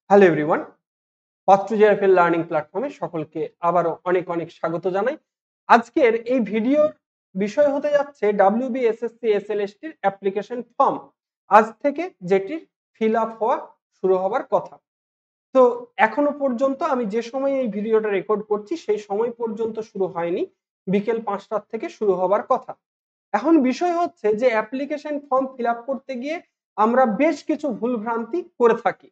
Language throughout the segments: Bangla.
Hello everyone, path to JRFL learning প্ল্যাটফর্মে সকলকে আবারও অনেক অনেক স্বাগত জানাই। আজকের এই ভিডিওর বিষয় হতে যাচ্ছে WBSSC SLST র অ্যাপ্লিকেশন ফর্ম আজ থেকে যেটি ফিল আপ হওয়া শুরু হবার কথা। তো এখনো পর্যন্ত আমি যে সময় এই ভিডিওটা রেকর্ড করছি সেই সময় পর্যন্ত শুরু হয়নি, বিকেল ৫টার থেকে শুরু হবার কথা। এখন বিষয় হচ্ছে যে অ্যাপ্লিকেশন ফর্ম ফিল আপ করতে গিয়ে আমরা বেশ কিছু ভুলভ্রান্তি করে থাকি,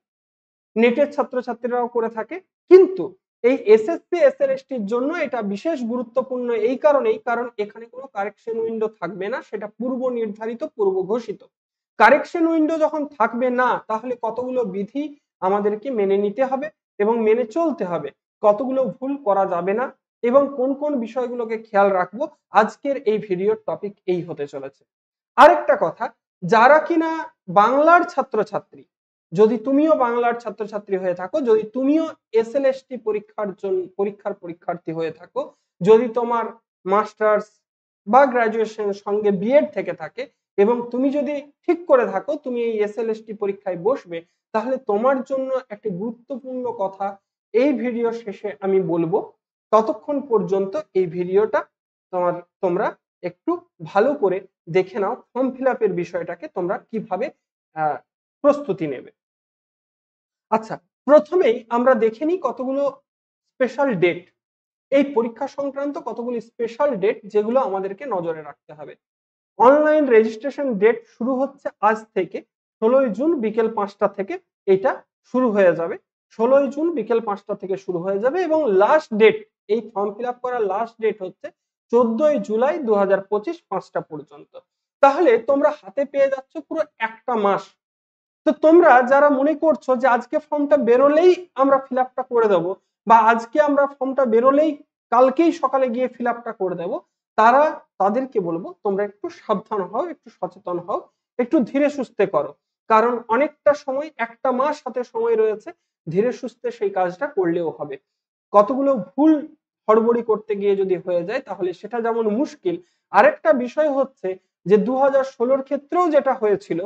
নেটের ছাত্রছাত্রীরাও করে থাকে। কিন্তু এই এসএসসি এসএলএসটির জন্য এটা বিশেষ গুরুত্বপূর্ণ এই কারণেই, কারণ এখানে কোনো কারেকশন উইন্ডো থাকবে না, সেটা পূর্ব নির্ধারিত, পূর্ব ঘোষিত। কারেকশন উইন্ডো যখন থাকবে না, তাহলে কতগুলো বিধি আমাদেরকে মেনে নিতে হবে এবং মেনে চলতে হবে, কতগুলো ভুল করা যাবে না এবং কোন কোন বিষয়গুলোকে খেয়াল রাখবো, আজকের এই ভিডিওর টপিক এই হতে চলেছে। আরেকটা কথা, যারা কিনা বাংলার ছাত্রছাত্রী, যদি তুমিও বাংলার ছাত্রছাত্রী হয়ে থাকো, যদি তুমিও এসএলএসটি পরীক্ষার পরীক্ষার্থী হয়ে থাকো, যদি তোমার মাস্টার্স বা গ্রাজুয়েশনের সঙ্গে বিএড থেকে থাকে এবং তুমি যদি ঠিক করে থাকো তুমি এই এসএলএসটি পরীক্ষায় বসবে, তাহলে তোমার জন্য একটি গুরুত্বপূর্ণ কথা এই ভিডিও শেষে আমি বলবো। ততক্ষণ পর্যন্ত এই ভিডিওটা তোমরা একটু ভালো করে দেখে নাও, ফর্ম ফিল আপের বিষয়টাকে তোমরা কিভাবে প্রস্তুতি নেবে। আচ্ছা, প্রথমেই আমরা দেখে নিই কতগুলো স্পেশাল ডেট, এই পরীক্ষা সংক্রান্ত কতগুলো স্পেশাল ডেট যেগুলো আমাদেরকে নজরে রাখতে হবে। অনলাইন রেজিস্ট্রেশন ডেট শুরু হচ্ছে আজ থেকে 16ই জুন বিকেল 5টা থেকে এটা শুরু হয়ে যাবে। 16ই জুন বিকেল 5টা থেকে শুরু হয়ে যাবে এবং লাস্ট ডেট, এই ফর্ম ফিল আপ করার লাস্ট ডেট হচ্ছে 14ই জুলাই 2025 5টা পর্যন্ত। তাহলে তোমরা হাতে পেয়ে যাচ্ছ পুরো একটা মাস। তো তোমরা যারা মনে করছো যে আজকে ফর্মটা বেরোলেই আমরা ফিল আপটা করে দেবো, বা আজকে আমরা ফর্মটা বেরোলেই কালকেই সকালে গিয়ে ফিল আপটা করে দেবো, তাদেরকে বলবো তোমরা একটু সাবধান হও, একটু সচেতন হও, একটু ধীরে সুস্থে করো। কারণ অনেকটা সময়, একটা মাস হাতে সময় রয়েছে, ধীরে সুস্থে সেই কাজটা করলেও হবে। কতগুলো ভুল হড়বড়ি করতে গিয়ে যদি হয়ে যায় তাহলে সেটা যেমন মুশকিল, আরেকটা বিষয় হচ্ছে যে 2016 ক্ষেত্রেও যেটা হয়েছিল,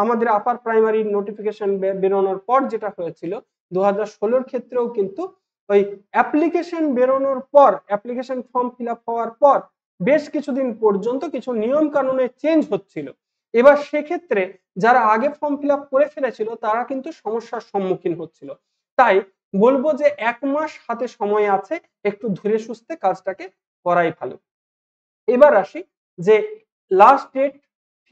আমাদের আপার প্রাইমারি নোটিফিকেশন বেরোনোর পর যেটা হয়েছিল, 2016 ক্ষেত্রেও কিন্তু ওই অ্যাপ্লিকেশন বেরোনোর পর, অ্যাপ্লিকেশন ফর্ম ফিল আপ হওয়ার পর বেশ কিছুদিন পর্যন্ত কিছু নিয়ম কানুনে চেঞ্জ হচ্ছিল। এবার সেক্ষেত্রে যারা আগে ফর্ম ফিল আপ করে ফেলেছিল তারা কিন্তু সমস্যার সম্মুখীন হচ্ছিল। তাই বলবো যে 1 মাস হাতে সময় আছে, একটু ধীরে সুস্থে কাজটাকে করাই ভালো। এবার আসি যে লাস্ট ডেট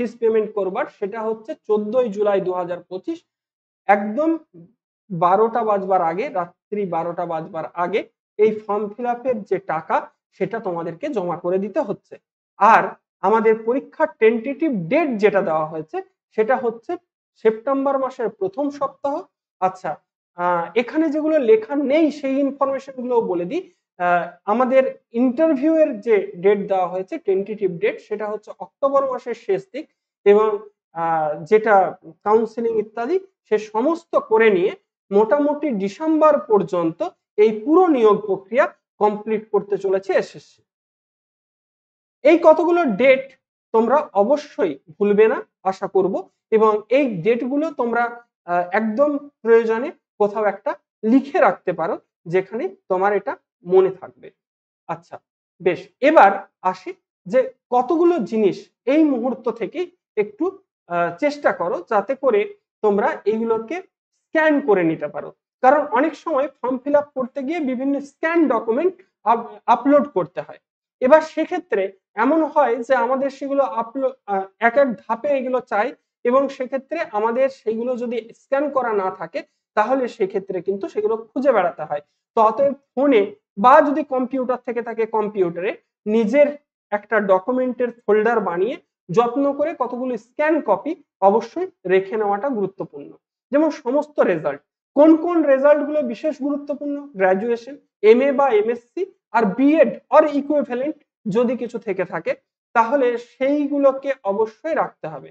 ফিস পেমেন্ট করবার, সেটা হচ্ছে 14ই জুলাই 2025, একদম 12টা বাজবার আগে, রাত্রি 12টা বাজবার আগে এই ফর্ম ফিল আপের যে টাকা সেটা তোমাদেরকে জমা করে দিতে হচ্ছে। আর আমাদের পরীক্ষার টেন্টেটিভ ডেট যেটা দেওয়া হয়েছে সেটা হচ্ছে সেপ্টেম্বর মাসের প্রথম সপ্তাহ। আচ্ছা, এখানে যেগুলো লেখা নেই সেই ইনফরমেশন গুলো বলে দিই। আমাদের ইন্টারভিউ এর যে ডেট দেওয়া হয়েছে, টেন্টেটিভ ডেট, সেটা হচ্ছে অক্টোবর মাসের শেষ দিক এবং যেটা কাউন্সিলিং ইত্যাদি সে সমস্ত করে নিয়ে মোটামুটি ডিসেম্বর পর্যন্ত এই পুরো নিয়োগ প্রক্রিয়া কমপ্লিট করতে চলেছে এসএসসি। এই কতগুলো ডেট তোমরা অবশ্যই ভুলবে না আশা করব, এবং এই ডেটগুলো তোমরা একদম প্রয়োজনে কোথাও একটা লিখে রাখতে পারো যেখানে তোমার এটা মনে থাকবে। আচ্ছা, বেশ, এবার আসি যে কতগুলো জিনিস এই মুহূর্ত থেকে একটু চেষ্টা করো যাতে করে তোমরা এইগুলোকে স্ক্যান করে নিতে পারো। কারণ অনেক সময় ফর্ম ফিল আপ করতে গিয়ে বিভিন্ন স্ক্যান ডকুমেন্ট আপলোড করতে হয়। এবার সেক্ষেত্রে এমন হয় যে আমাদের সেগুলো আপলোড এক এক ধাপে এগুলো চাই, এবং সেক্ষেত্রে আমাদের সেগুলো যদি স্ক্যান করা না থাকে তাহলে সেক্ষেত্রে কিন্তু সেগুলো খুঁজে বেড়াতে হয়। তো অতএব ফোনে বা যদি কম্পিউটার থেকে থাকে কম্পিউটারে নিজের একটা ডকুমেন্টের ফোল্ডার বানিয়ে যত্ন করে কতগুলো স্ক্যান কপি অবশ্যই রেখে নেওয়াটা গুরুত্বপূর্ণ। যেমন সমস্ত রেজাল্ট, কোন কোন রেজাল্ট গুলো বিশেষ গুরুত্বপূর্ণ, গ্রাজুয়েশন, এমএ বা এমএসসি আর বিএড অর ইকুইভ্যালেন্ট যদি কিছু থেকে থাকে তাহলে সেইগুলোকে অবশ্যই রাখতে হবে।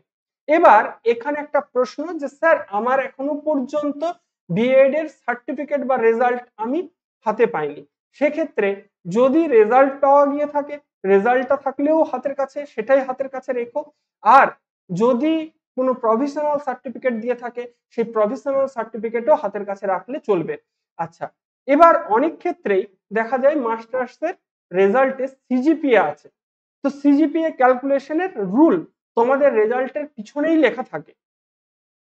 এবার এখানে একটা প্রশ্ন যে স্যার আমার এখনো পর্যন্ত বিএড এর সার্টিফিকেট বা রেজাল্ট আমি হাতে পাইনি, সেক্ষেত্রে যদি রেজাল্ট পাওয়া গিয়ে থাকে, রেজাল্টটা থাকলেও হাতের কাছে, সেটাই হাতের কাছে রেখো। আর যদি কোনো প্রভিশনাল সার্টিফিকেট দিয়ে থাকে সেই প্রভিশনাল সার্টিফিকেটও হাতের কাছে রাখলে চলবে। আচ্ছা, এবার অনেক ক্ষেত্রেই দেখা যায় মাস্টার্সের রেজাল্টে সিজিপিএ আছে। তো সিজিপিএ ক্যালকুলেশনের রুল তোমাদের রেজাল্টের পিছনেই লেখা থাকে।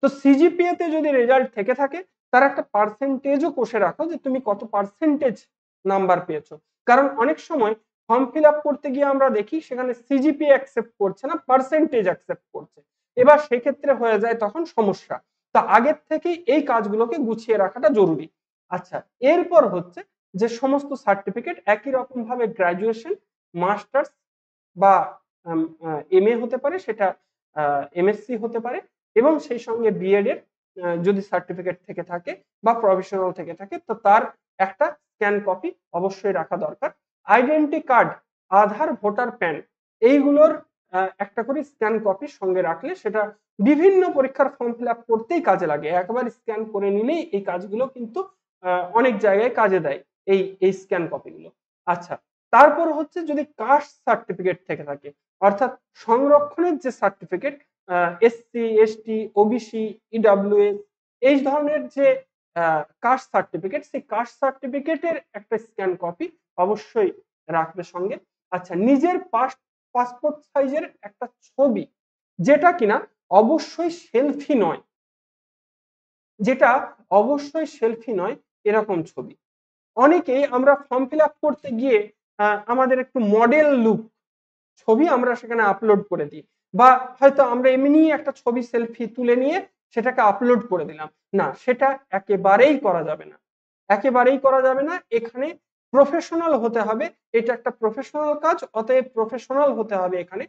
তো সিজিপিএ তে যদি রেজাল্ট থেকে থাকে তার একটা পার্সেন্টেজও কষে রাখো যে তুমি কত পার্সেন্টেজ নাম্বার পেয়েছো। কারণ অনেক সময় ফর্ম ফিল আপ করতে গিয়ে আমরা দেখি সেখানে সিজিপিএ অ্যাকসেপ্ট করছে না, পার্সেন্টেজ অ্যাকসেপ্ট করছে। এবার সেক্ষেত্রে হয়ে যায় তখন সমস্যা। তা আগের থেকেই এই কাজগুলোকে গুছিয়ে রাখাটা জরুরি। আচ্ছা, এরপর হচ্ছে যে সমস্ত সার্টিফিকেট একই রকম ভাবে গ্রাজুয়েশন, মাস্টার্স বা এমএ হতে পারে, সেটা এমএসসি হতে পারে, এবং সেই সঙ্গে বিএড এর যদি সার্টিফিকেট থেকে থাকে বা প্রফেশনাল থেকে থাকে তো তার একটা স্ক্যান কপি অবশ্যই রাখা দরকার। আইডেন্টি কার্ড, আধার, ভোটার, প্যান এইগুলোর একটা করে স্ক্যান কপি সঙ্গে রাখলে সেটা বিভিন্ন পরীক্ষার ফর্ম ফিল আপ করতেই কাজে লাগে। একবার স্ক্যান করে নিলেই এই কাজগুলো কিন্তু অনেক জায়গায় কাজে দেয় এই স্ক্যান কপিগুলো। আচ্ছা, তারপর হচ্ছে যদি কাস্ট সার্টিফিকেট থেকে থাকে, অর্থাৎ সংরক্ষণের যে certificate, SC, ST, OBC, EWS এই ধরনের যে কাস্ট সার্টিফিকেট, সেই কাস্ট সার্টিফিকেটের একটা স্ক্যান কপি অবশ্যই রাখবে সঙ্গে। আচ্ছা, নিজের পাসপোর্ট সাইজের একটা ছবি, যেটা কিনা অবশ্যই সেলফি নয়, যেটা অবশ্যই সেলফি নয় এরকম ছবি। অনেকেই আমরা ফর্ম ফিল আপ করতে গিয়ে আমাদের একটু মডেল লুক ছবি আমরা সেখানে আপলোড করে দিই, বা হয়তো আমরা এমনি একটা ছবি সেলফি তুলে নিয়ে সেটাকে আপলোড করে দিলাম। না, সেটা একেবারেই করা যাবে না, একেবারেই করা যাবে না। এখানে প্রফেশনাল হতে হবে, এটা একটা প্রফেশনাল কাজ, অতএব প্রফেশনাল হতে হবে। এখানে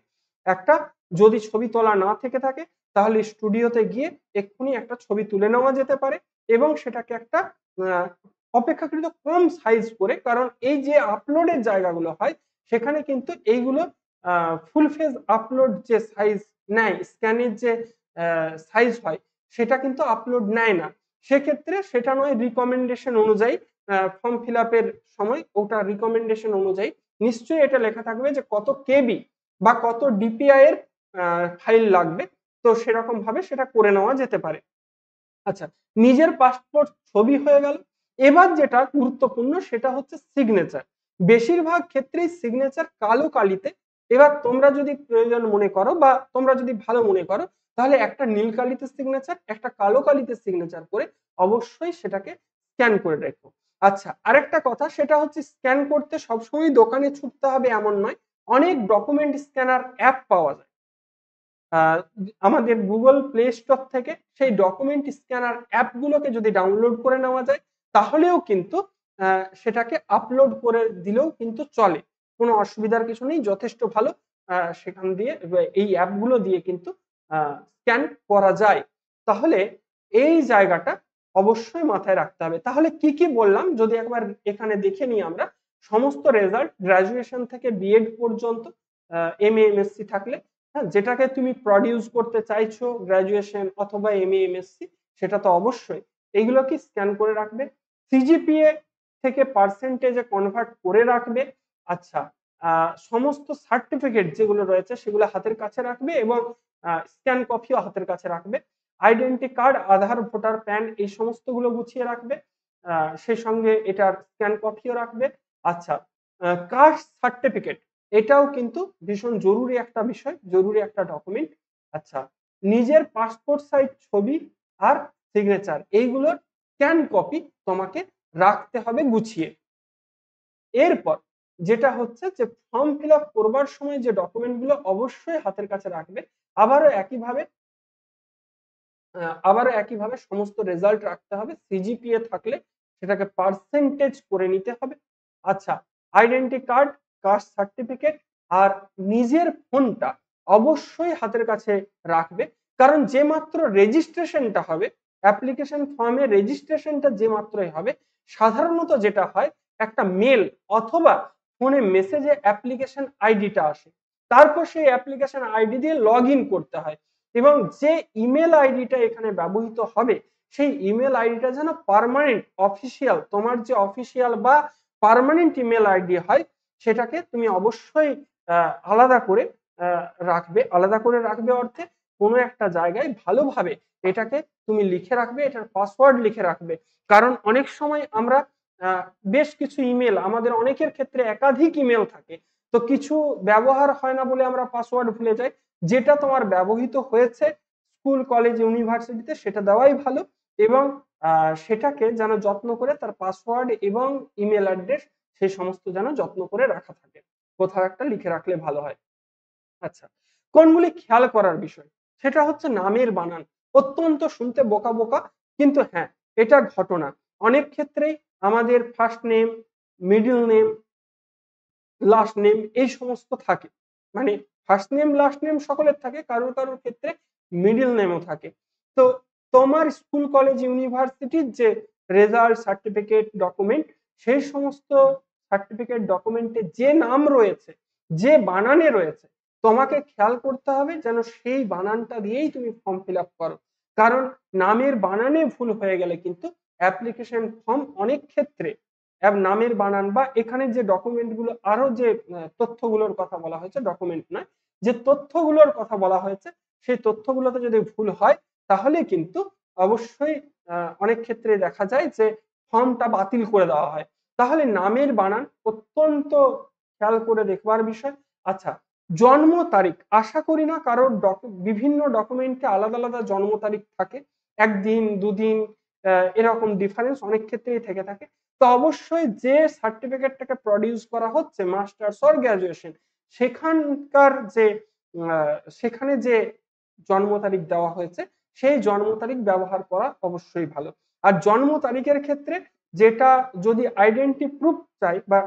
একটা যদি ছবি তোলা না থেকে থাকে তাহলে স্টুডিওতে গিয়ে এক্ষুনি একটা ছবি তুলে নেওয়া যেতে পারে এবং সেটাকে একটা অপেক্ষাকৃত কম সাইজ করে, কারণ এই যে আপলোডের জায়গাগুলো হয় সেখানে কিন্তু এইগুলো ফুল ফেজ আপলোড যে সাইজ নেয়, স্ক্যানের যে সাইজ হয় সেটা কিন্তু আপলোড নেয় না। সেক্ষেত্রে সেটা নয় রিকমেন্ডেশন অনুযায়ী ফর্ম ফিল আপের সময় ওটা রিকমেন্ডেশন অনুযায়ী নিশ্চয়ই এটা লেখা থাকবে যে কত কেবি বা কত ডিপিআই এর ফাইল লাগবে, তো সেরকম ভাবে সেটা করে নেওয়া যেতে পারে। আচ্ছা, নিজের পাসপোর্ট ছবি হয়ে গেল। এবার যেটা গুরুত্বপূর্ণ সেটা হচ্ছে সিগনেচার। বেশিরভাগ ক্ষেত্রেই সিগনেচার কালো কালিতে। এবার তোমরা যদি প্রয়োজন মনে করো বা তোমরা যদি ভালো মনে করো তাহলে একটা নীল কালিতে সিগনেচার, একটা কালো কালিতে সিগনেচার করে অবশ্যই সেটাকে স্ক্যান করে রেখো। আচ্ছা, আরেকটা কথা সেটা হচ্ছে স্ক্যান করতে সবসময় দোকানে ছুটতে হবে এমন নয়, অনেক ডকুমেন্ট স্ক্যানার অ্যাপ পাওয়া যায় আমাদের গুগল প্লে স্টোর থেকে। সেই ডকুমেন্ট স্ক্যানার অ্যাপগুলোকে যদি ডাউনলোড করে নেওয়া যায় তাহলেও কিন্তু সেটাকে আপলোড করে দিলেও কিন্তু চলে, কোনো অসুবিধার কিছু নেই, যথেষ্ট ভালো। সেখান দিয়ে এই অ্যাপগুলো দিয়ে কিন্তু স্ক্যান করা যায়। তাহলে এই জায়গাটা অবশ্যই মাথায় রাখতে হবে। তাহলে কি কি বললাম যদি একবার এখানে দেখে নিই আমরা। সমস্ত রেজাল্ট গ্রাজুয়েশন থেকে বিএড পর্যন্ত, এমএ, এমএসসি থাকলে, হ্যাঁ, যেটাকে তুমি প্রডিউস করতে চাইছো গ্রাজুয়েশন অথবা এমএ, এমএসসি, সেটা তো অবশ্যই এইগুলোকে স্ক্যান করে রাখবে। সিজিপিএ থেকে পার্সেন্টেজে কনভার্ট করে রাখবে। আচ্ছা, সমস্ত সার্টিফিকেট যেগুলো রয়েছে সেগুলো হাতের কাছে রাখবে এবং স্ক্যান কপিও হাতের কাছে রাখবে। আইডেন্টি কার্ড, আধার, ভোটার, প্যান এই সমস্তগুলো গুছিয়ে রাখবে। সেই সঙ্গে এটার স্ক্যান কপিও রাখবে। আচ্ছা, কাস্ট সার্টিফিকেট এটাও কিন্তু ভীষণ জরুরি একটা বিষয়, জরুরি একটা ডকুমেন্ট। আচ্ছা, নিজের পাসপোর্ট সাইজ ছবি আর সিগনেচার এইগুলোর স্ক্যান কপি তোমাকে রাখতে হবে গুছিয়ে। এরপর যেটা হচ্ছে যে ফর্ম ফিল আপ করবার সময় যে ডকুমেন্টগুলো অবশ্যই হাতের কাছে রাখবে, আবারও একইভাবে সমস্ত রেজাল্ট রাখতে হবে। সিজিপিএ থাকলে সেটাকে পার্সেন্টেজ করে নিতে হবে। আচ্ছা, আইডেন্টি কার্ড, কাস্ট সার্টিফিকেট আর নিজের ফোনটা অবশ্যই হাতের কাছে রাখবে, কারণ যে মাত্র রেজিস্ট্রেশনটা হবে, অ্যাপ্লিকেশন ফর্মে রেজিস্ট্রেশনটা যে মাত্রই হবে, সাধারণত যেটা হয় একটা মেল অথবা ফোনে মেসেজে অ্যাপ্লিকেশন আইডিটা আসে, তারপর সেই অ্যাপ্লিকেশন আইডি দিয়ে লগ ইন করতে হয় এবং যে ইমেল আইডিটা এখানে ব্যবহৃত হবে সেই ইমেল আইডিটা যেন পার্মানেন্ট অফিসিয়াল, তোমার যে অফিসিয়াল বা পার্মানেন্ট ইমেল আইডি হয় সেটাকে তুমি অবশ্যই আলাদা করে রাখবে। আলাদা করে রাখবে অর্থে কোনো একটা জায়গায় ভালোভাবে এটাকে তুমি লিখে রাখবে, এটার পাসওয়ার্ড লিখে রাখবে। কারণ অনেক সময় আমরা আ বেশ কিছু ইমেল, আমাদের অনেকের ক্ষেত্রে একাধিক ইমেল থাকে। তো কিছু ব্যবহার হয় না বলে আমরা পাসওয়ার্ড ভুলে যাই। যেটা তোমার ব্যবহৃত হয়েছে স্কুল, কলেজ, ইউনিভার্সিটিতে সেটা দেওয়াই ভালো এবং সেটাকে যেন যত্ন করে তার পাসওয়ার্ড এবং ইমেল অ্যাড্রেস সেই সমস্ত যেন যত্ন করে রাখা থাকে। কোথাও একটা লিখে রাখলে ভালো হয়। আচ্ছা, কোনগুলি খেয়াল করার বিষয়? সেটা হচ্ছে নামের বানান। অত্যন্ত শুনতে বোকা, বোকা কিন্তু হ্যাঁ, এটা ঘটনা। অনেক ক্ষেত্রেই আমাদের first name, middle name, last name এই সমস্ত থাকে। মানে ফার্স্ট নেম, লাস্ট নেম সকলের থাকে। কারোর, কারোর ক্ষেত্রে মিডল নেমও থাকে। তো তোমার স্কুল, কলেজ, ইউনিভার্সিটির যে রেজাল্ট, সার্টিফিকেট, ডকুমেন্ট সেই সমস্ত সার্টিফিকেট, ডকুমেন্টে যে নাম রয়েছে, যে বানানে রয়েছে, তোমাকে খেয়াল করতে হবে যেন সেই বানানটা দিয়েই তুমি ফর্ম ফিল আপ করো। কারণ নামের বানানে ভুল হয়ে গেলে কিন্তু অ্যাপ্লিকেশন ফর্ম অনেক ক্ষেত্রে নামের বানান বা এখানে যে ডকুমেন্ট গুলো আরো যে তথ্যগুলোর কথা বলা হয়েছে, ডকুমেন্ট নয়, যে তথ্যগুলোর কথা বলা হয়েছে সেই তথ্যগুলোতে যদি ভুল হয় তাহলে কিন্তু অবশ্যই অনেক ক্ষেত্রে দেখা যায় যে ফর্মটা বাতিল করে দেওয়া হয়। তাহলে নামের বানান অত্যন্ত খেয়াল করে দেখবার বিষয়। আচ্ছা, জন্ম তারিখ, আশা করি না কারোর বিভিন্ন ডকুমেন্টে আলাদা আলাদা জন্ম তারিখ থাকে। ১ দিন ২ দিন এরকম ডিফারেন্স অনেক ক্ষেত্রেই থেকে থাকে। তো অবশ্যই যে সার্টিফিকেটটাকে প্রডিউস করা হচ্ছে মাস্টার্স অর গ্র্যাজুয়েশন সেখানকার যে সেখানে যে জন্ম তারিখ দেওয়া হয়েছে সেই জন্ম তারিখ ব্যবহার করা অবশ্যই ভালো। আর জন্ম তারিখের ক্ষেত্রে যেটা যদি আইডেন্টি প্রুফ চাই বা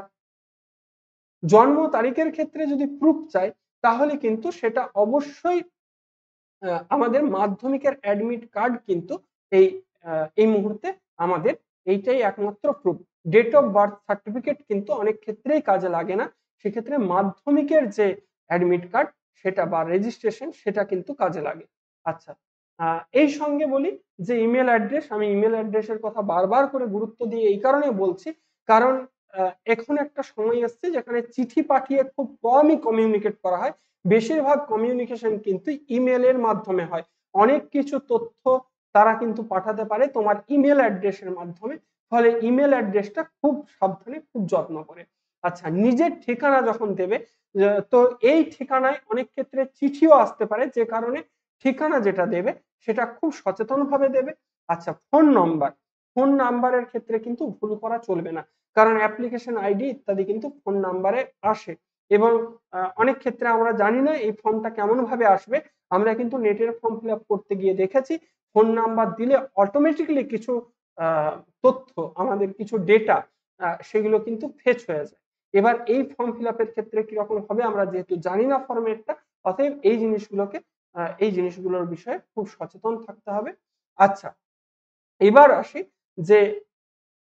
জন্ম তারিখের ক্ষেত্রে যদি প্রুফ চাই তাহলে কিন্তু সেটা অবশ্যই আমাদের মাধ্যমিকের অ্যাডমিট কার্ড কিন্তু এই এই মুহূর্তে আমাদের এইটাই একমাত্র proof. Date of birth certificate কিন্তু অনেক ক্ষেত্রেই কাজে লাগে না। সেক্ষেত্রে মাধ্যমিকের যে অ্যাডমিট কার্ড সেটা বা রেজিস্ট্রেশন সেটা কিন্তু কাজে লাগে। আচ্ছা, এই সঙ্গে বলি যে ইমেল অ্যাড্রেস, আমি ইমেল অ্যাড্রেসের কথা বারবার করে গুরুত্ব দিয়ে এই কারণে বলছি কারণ এখন একটা সময় এসছে যেখানে চিঠি পাঠিয়ে খুব কমই কমিউনিকেট করা হয়। বেশিরভাগ কমিউনিকেশন কিন্তু ইমেলের মাধ্যমে হয়। অনেক কিছু তথ্য তারা কিন্তু পাঠাতে পারে তোমার ইমেল অ্যাড্রেসের মাধ্যমে। ফলে ইমেল অ্যাড্রেসটা খুব সাবধানে, খুব যত্ন করে। আচ্ছা, নিজের ঠিকানা যখন দেবে তো এই ঠিকানায় অনেক ক্ষেত্রে চিঠিও আসতে পারে যে কারণে ঠিকানা যেটা দেবে সেটা খুব সচেতনভাবে দেবে। আচ্ছা, ফোন নম্বর। ফোন নাম্বারের ক্ষেত্রে কিন্তু ভুল করা চলবে না। কারণ অ্যাপ্লিকেশন আইডি ইত্যাদি কিন্তু ফোন নাম্বারে আসে এবং অনেক ক্ষেত্রে আমরা জানি না এই ফর্মটা কেমন ভাবে আসবে। আমরা কিন্তু নেটের ফর্ম ফিল আপ করতে গিয়ে দেখেছি ফোন নাম্বার দিলে অটোমেটিক্যালি কিছু আ তথ্য আমাদের কিছু ডেটা সেগুলো কিন্তু ফেচ হয়ে যায়। এবার এই ফর্ম ফিল আপ এর ক্ষেত্রে কিরকম হবে আমরা যেহেতু জানি না ফরমেটটা অতএব এই জিনিসগুলোকে এই জিনিসগুলোর বিষয়ে খুব সচেতন থাকতে হবে। আচ্ছা, এবার আসি যে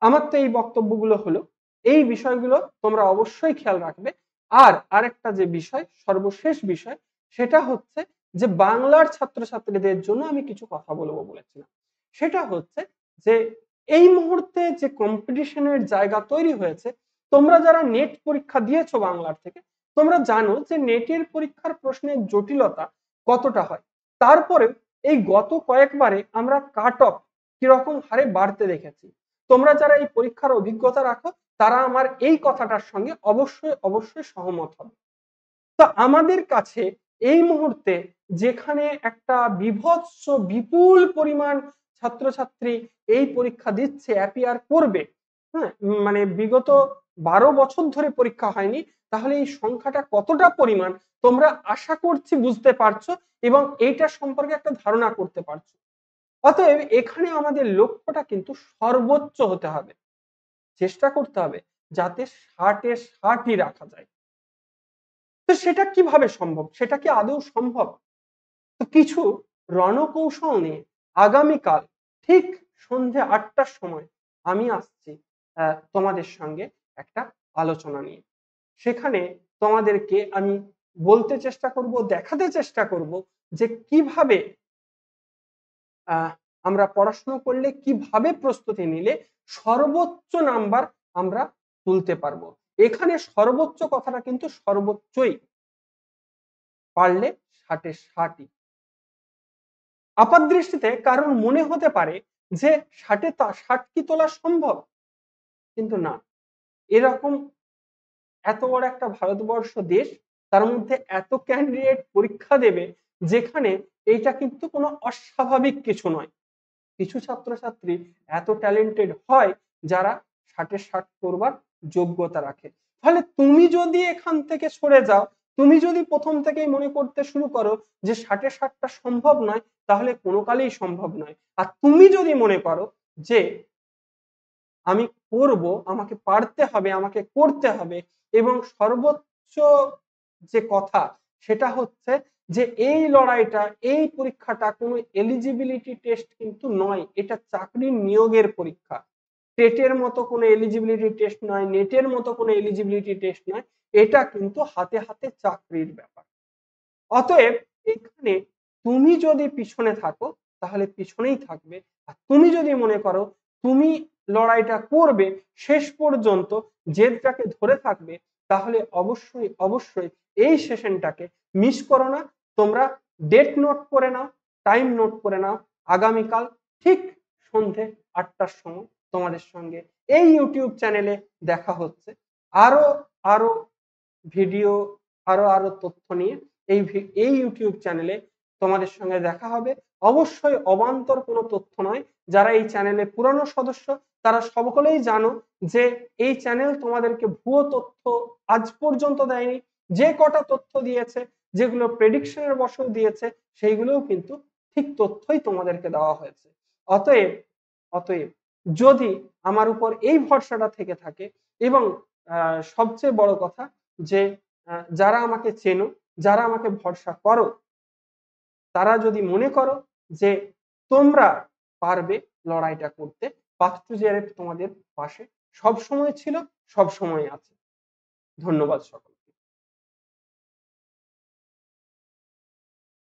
আমার তো এই বক্তব্যগুলো হলো। এই বিষয়গুলো তোমরা অবশ্যই খেয়াল রাখবে। আর আরেকটা যে বিষয়, সর্বশেষ বিষয় সেটা হচ্ছে যে বাংলার ছাত্রছাত্রীদের জন্য আমি কিছু কথা বলবো বলেছিলাম। সেটা হচ্ছে যে এই মুহূর্তে যে কম্পিটিশন এর জায়গা তৈরি হয়েছে, তোমরা যারা নেট পরীক্ষা দিয়েছো বাংলার থেকে, তোমরা জানো যে নেটের পরীক্ষার প্রশ্নের জটিলতা কতটা হয়। তারপরেও এই গত কয়েকবারে আমরা কাট অফ কিরকম হারে বাড়তে দেখেছি। তোমরা যারা এই পরীক্ষার অভিজ্ঞতা রাখো তারা আমার এই কথাটার সঙ্গে অবশ্যই, অবশ্যই সহমত হবে। তো আমাদের কাছে এই মুহূর্তে যেখানে একটা বীভৎস বিপুল পরিমাণ ছাত্রছাত্রী এই পরীক্ষা দিচ্ছে, অ্যাপিয়ার করবে, হ্যাঁ? মানে বিগত ১২ বছর ধরে পরীক্ষা হয়নি। তাহলে এই সংখ্যাটা কতটা পরিমাণ তোমরা আশা করছি বুঝতে পারছো এবং এইটার সম্পর্কে একটা ধারণা করতে পারছো। অতএব এখানে আমাদের লক্ষ্যটা কিন্তু সর্বোচ্চ হতে হবে। চেষ্টা করতে হবে যাতে ৬০ এ ৬০ ই রাখা যায়। তো সেটা কিভাবে সম্ভব? সেটা কি আদৌ সম্ভব? তো কিছু রণকৌশল নিয়ে আগামীকাল ঠিক সন্ধ্যে ৮ টার সময় আমি আসছি তোমাদের সঙ্গে একটা আলোচনা নিয়ে। সেখানে তোমাদেরকে আমি বলতে চেষ্টা করব, দেখাতে চেষ্টা করব যে কিভাবে আহ আমরা পড়াশোনা করলে কিভাবে প্রস্তুতি নিলে সর্বোচ্চ নাম্বার আমরা তুলতে পারবো। এখানে সর্বোচ্চ কথাটা কিন্তু সর্বোচ্চই, পারলে ৬০ এ ৬০ ই। আপাত দৃষ্টিতে কারণ মনে হতে পারে যে 60 কি তোলা সম্ভব, কিন্তু না। এরকম এত বড় একটা ভারতবর্ষ দেশ, তার মধ্যে এত ক্যান্ডিডেট পরীক্ষা দেবে, যেখানে এইটা কিন্তু কোনো অস্বাভাবিক কিছু নয়। কিছু ছাত্রছাত্রী এত ট্যালেন্টেড হয় যারা 60 এ 60 করবার যোগ্যতা রাখে। তাহলে তুমি যদি এখান থেকে সরে যাও, তুমি যদি প্রথম থেকেই মনে করতে শুরু করো যে 60 এ 60 টা সম্ভব নয়, তাহলে কোনো কালেই সম্ভব নয়। আর তুমি যদি মনে করো যে আমি করব, আমাকে পারতে হবে, আমাকে করতে হবে, এবং সর্বোচ্চ যে কথা সেটা হচ্ছে যে এই লড়াইটা, এই পরীক্ষাটা কোনো এলিজিবিলিটি টেস্ট কিন্তু নয়, এটা চাকরির নিয়োগের পরীক্ষা। টেটের মতো কোনো এলিজিবিলিটি টেস্ট নয়, নেটের মতো কোনো এলিজিবিলিটি টেস্ট নয়, এটা কিন্তু হাতে হাতে চাকরির ব্যাপার। অতএব এখানে তুমি যদি পিছনে থাকো তাহলে পিছনেই থাকবে, আর তুমি যদি মনে করো তুমি লড়াইটা করবে শেষ পর্যন্ত, জেদটাকে ধরে থাকবে, তাহলে অবশ্যই অবশ্যই এই সেশনটাকে মিস করো না। তোমরা ডেট নোট করে নাও, টাইম নোট করে নাও, আগামীকাল ঠিক সন্ধে 8টার সময় তোমাদের সঙ্গে এই ইউটিউব চ্যানেলে দেখা হচ্ছে। আরো আরো ভিডিও, আরো তথ্য নিয়ে এই ইউটিউব চ্যানেলে তোমাদের সঙ্গে দেখা হবে। অবশ্যই অবান্তর কোনো তথ্য নয়। যারা এই চ্যানেলে পুরানো সদস্য তারা সকলেই জানো যে এই চ্যানেল তোমাদেরকে ভুয়ো তথ্য আজ পর্যন্ত দেয়নি। যে কটা তথ্য দিয়েছে, যেগুলো প্রেডিকশনের বশেও দিয়েছে, সেইগুলোও কিন্তু ঠিক তথ্যই তোমাদেরকে দেওয়া হয়েছে। অতএব অতএব যদি আমার উপর এই ভরসাটা থেকে থাকে, এবং সবচেয়ে বড় কথা যে যারা আমাকে চেনো, যারা আমাকে ভরসা করো, তারা যদি মনে করো যে তোমরা পারবে লড়াইটা করতে, পাথ টু জেআরএফ তোমাদের পাশে সবসময় ছিল, সবসময় আছে। ধন্যবাদ সকলকে।